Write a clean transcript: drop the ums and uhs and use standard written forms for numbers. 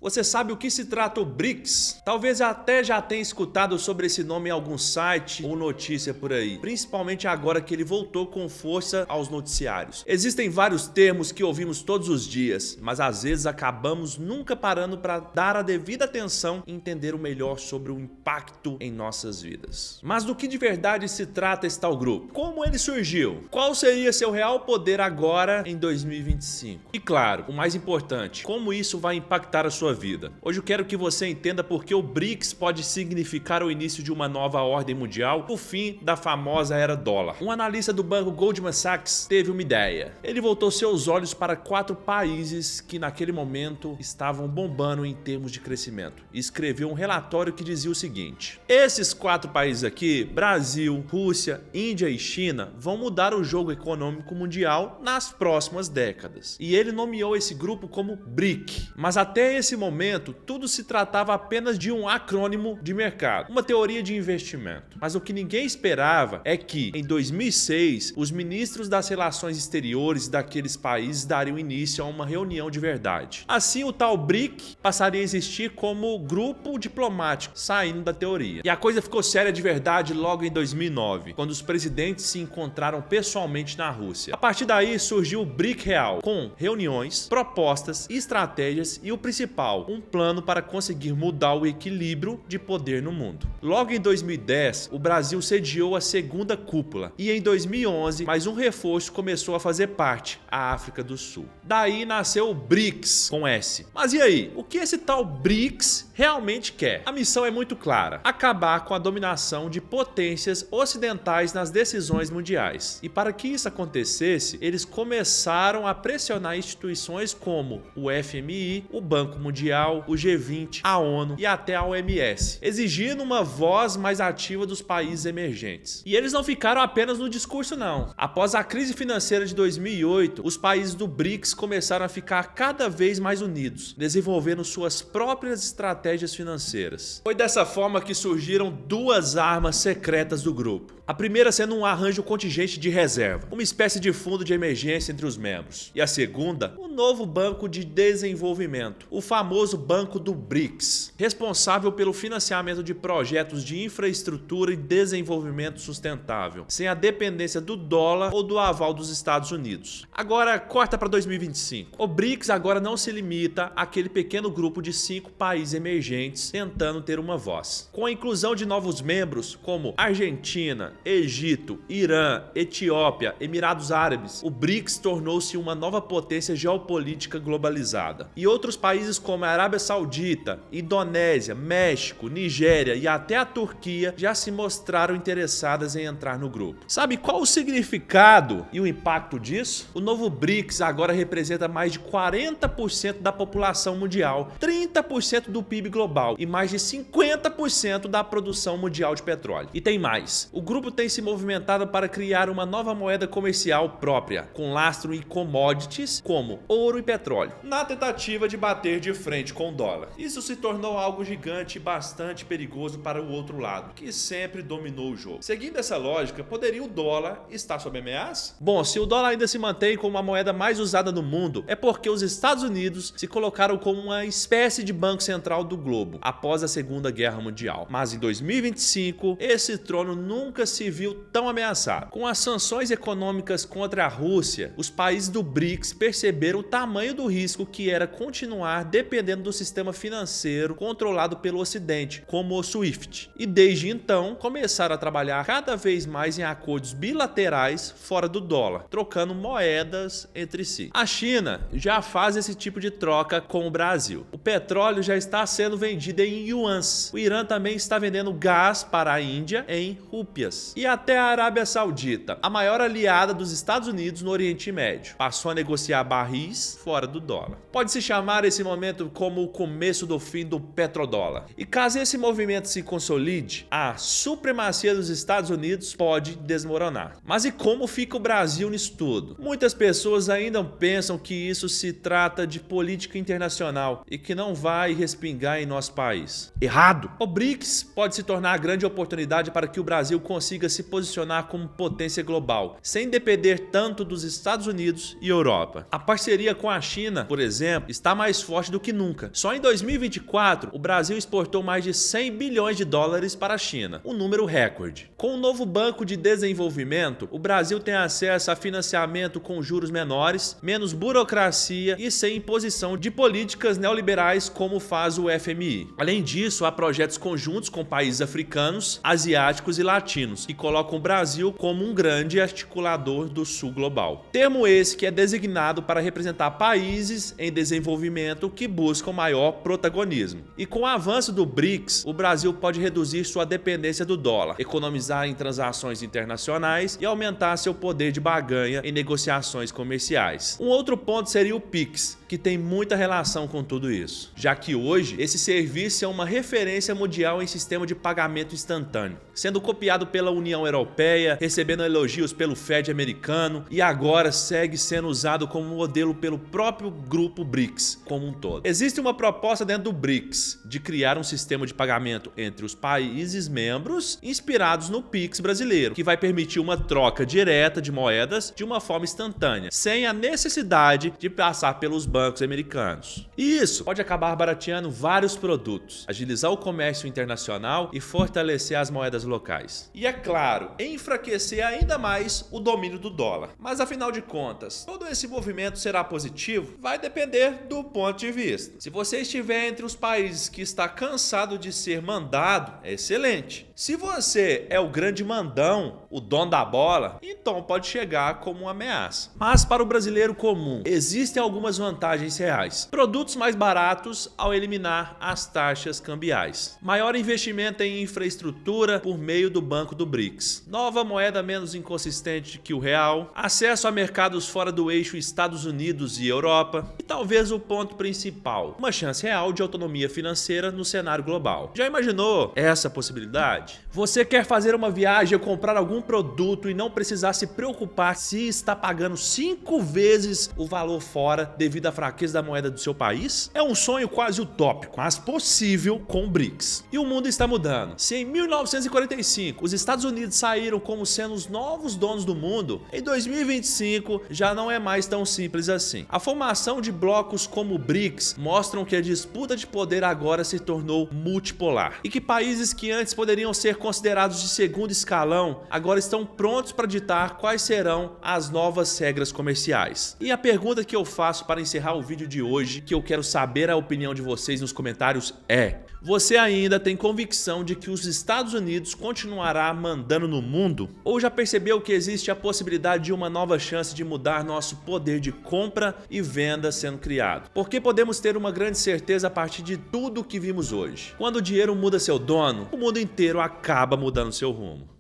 Você sabe o que se trata o BRICS? Talvez até já tenha escutado sobre esse nome em algum site ou notícia por aí, principalmente agora que ele voltou com força aos noticiários. Existem vários termos que ouvimos todos os dias, mas às vezes acabamos nunca parando para dar a devida atenção e entender o melhor sobre o impacto em nossas vidas. Mas do que de verdade se trata esse tal grupo? Como ele surgiu? Qual seria seu real poder agora em 2025? E claro, o mais importante, como isso vai impactar a sua vida? Hoje eu quero que você entenda porque o BRICS pode significar o início de uma nova ordem mundial, o fim da famosa era dólar. Um analista do banco Goldman Sachs teve uma ideia. Ele voltou seus olhos para 4 países que naquele momento estavam bombando em termos de crescimento e escreveu um relatório que dizia o seguinte: esses 4 países aqui, Brasil, Rússia, Índia e China, vão mudar o jogo econômico mundial nas próximas décadas. E ele nomeou esse grupo como BRIC. Mas até esse momento, tudo se tratava apenas de um acrônimo de mercado, uma teoria de investimento. Mas o que ninguém esperava é que, em 2006, os ministros das relações exteriores daqueles países dariam início a uma reunião de verdade. Assim, o tal BRIC passaria a existir como grupo diplomático, saindo da teoria. E a coisa ficou séria de verdade logo em 2009, quando os presidentes se encontraram pessoalmente na Rússia. A partir daí surgiu o BRIC real, com reuniões, propostas, estratégias e o principal, um plano para conseguir mudar o equilíbrio de poder no mundo. Logo em 2010, o Brasil sediou a segunda cúpula e em 2011, mais um reforço começou a fazer parte, a África do Sul. Daí nasceu o BRICS, com S. Mas e aí, o que esse tal BRICS realmente quer? A missão é muito clara: acabar com a dominação de potências ocidentais nas decisões mundiais. E para que isso acontecesse, eles começaram a pressionar instituições como o FMI, o Banco Mundial, o G20, a ONU e até a OMS, exigindo uma voz mais ativa dos países emergentes. E eles não ficaram apenas no discurso não. Após a crise financeira de 2008, os países do BRICS começaram a ficar cada vez mais unidos, desenvolvendo suas próprias estratégias financeiras. Foi dessa forma que surgiram 2 armas secretas do grupo. A primeira sendo um arranjo contingente de reserva, uma espécie de fundo de emergência entre os membros. E a segunda, o novo Banco de Desenvolvimento, o famoso Banco do BRICS, responsável pelo financiamento de projetos de infraestrutura e desenvolvimento sustentável, sem a dependência do dólar ou do aval dos Estados Unidos. Agora, corta para 2025. O BRICS agora não se limita àquele pequeno grupo de 5 países emergentes tentando ter uma voz. Com a inclusão de novos membros como Argentina, Egito, Irã, Etiópia, Emirados Árabes, o BRICS tornou-se uma nova potência geopolítica globalizada. E outros países como a Arábia Saudita, Indonésia, México, Nigéria e até a Turquia já se mostraram interessadas em entrar no grupo. Sabe qual o significado e o impacto disso? O novo BRICS agora representa mais de 40% da população mundial, 30% do PIB global e mais de 50% da produção mundial de petróleo. E tem mais. O grupo tem se movimentado para criar uma nova moeda comercial própria, com lastro em commodities como ouro e petróleo, na tentativa de bater de frente com o dólar. Isso se tornou algo gigante e bastante perigoso para o outro lado, que sempre dominou o jogo. Seguindo essa lógica, poderia o dólar estar sob ameaça? Bom, se o dólar ainda se mantém como a moeda mais usada no mundo, é porque os Estados Unidos se colocaram como uma espécie de banco central do globo após a Segunda Guerra Mundial. Mas em 2025, esse trono nunca se viu tão ameaçado. Com as sanções econômicas contra a Rússia, os países do BRICS perceberam o tamanho do risco que era continuar dependendo do sistema financeiro controlado pelo Ocidente, como o SWIFT. E desde então, começaram a trabalhar cada vez mais em acordos bilaterais fora do dólar, trocando moedas entre si. A China já faz esse tipo de troca com o Brasil. O petróleo já está sendo vendido em yuans. O Irã também está vendendo gás para a Índia em rúpias. E até a Arábia Saudita, a maior aliada dos Estados Unidos no Oriente Médio, passou a negociar barris fora do dólar. Pode-se chamar esse momento como o começo do fim do petrodólar. E caso esse movimento se consolide, a supremacia dos Estados Unidos pode desmoronar. Mas e como fica o Brasil nisso tudo? Muitas pessoas ainda pensam que isso se trata de política internacional e que não vai respingar em nosso país. Errado! O BRICS pode se tornar a grande oportunidade para que o Brasil consiga consiga se posicionar como potência global, sem depender tanto dos Estados Unidos e Europa. A parceria com a China, por exemplo, está mais forte do que nunca. Só em 2024, o Brasil exportou mais de 100 bilhões de dólares para a China, um número recorde. Com o novo Banco de Desenvolvimento, o Brasil tem acesso a financiamento com juros menores, menos burocracia e sem imposição de políticas neoliberais como faz o FMI. Além disso, há projetos conjuntos com países africanos, asiáticos e latinos, que colocam o Brasil como um grande articulador do Sul global. Termo esse que é designado para representar países em desenvolvimento que buscam maior protagonismo. E com o avanço do BRICS, o Brasil pode reduzir sua dependência do dólar, economizar em transações internacionais e aumentar seu poder de barganha em negociações comerciais. Um outro ponto seria o PIX, que tem muita relação com tudo isso, já que hoje esse serviço é uma referência mundial em sistema de pagamento instantâneo, sendo copiado pela União Europeia, recebendo elogios pelo Fed americano e agora segue sendo usado como modelo pelo próprio grupo BRICS como um todo. Existe uma proposta dentro do BRICS de criar um sistema de pagamento entre os países membros inspirados no PIX brasileiro, que vai permitir uma troca direta de moedas de uma forma instantânea, sem a necessidade de passar pelos bancos americanos. E isso pode acabar barateando vários produtos, agilizar o comércio internacional e fortalecer as moedas locais. E é claro, enfraquecer ainda mais o domínio do dólar. Mas afinal de contas, todo esse movimento será positivo? Vai depender do ponto de vista. Se você estiver entre os países que está cansado de ser mandado, é excelente. Se você é o grande mandão, o dono da bola, então pode chegar como uma ameaça. Mas para o brasileiro comum, existem algumas vantagens reais. Produtos mais baratos ao eliminar as taxas cambiais. Maior investimento em infraestrutura por meio do Banco do BRICS. Nova moeda menos inconsistente que o real. Acesso a mercados fora do eixo Estados Unidos e Europa. E talvez o ponto principal, uma chance real de autonomia financeira no cenário global. Já imaginou essa possibilidade? Você quer fazer uma viagem ou comprar algum produto e não precisar se preocupar se está pagando 5 vezes o valor fora devido à fraqueza da moeda do seu país? É um sonho quase utópico, mas possível com o BRICS. E o mundo está mudando. Se em 1945 os Estados Unidos saíram como sendo os novos donos do mundo, em 2025 já não é mais tão simples assim. A formação de blocos como o BRICS mostram que a disputa de poder agora se tornou multipolar e que países que antes poderiam ser considerados de segundo escalão agora estão prontos para ditar quais serão as novas regras comerciais. E a pergunta que eu faço para encerrar o vídeo de hoje, que eu quero saber a opinião de vocês nos comentários é: você ainda tem convicção de que os Estados Unidos continuará mandando no mundo? Ou já percebeu que existe a possibilidade de uma nova chance de mudar nosso poder de compra e venda sendo criado? Porque podemos ter uma grande certeza a partir de tudo que vimos hoje. Quando o dinheiro muda seu dono, o mundo inteiro acaba mudando seu rumo.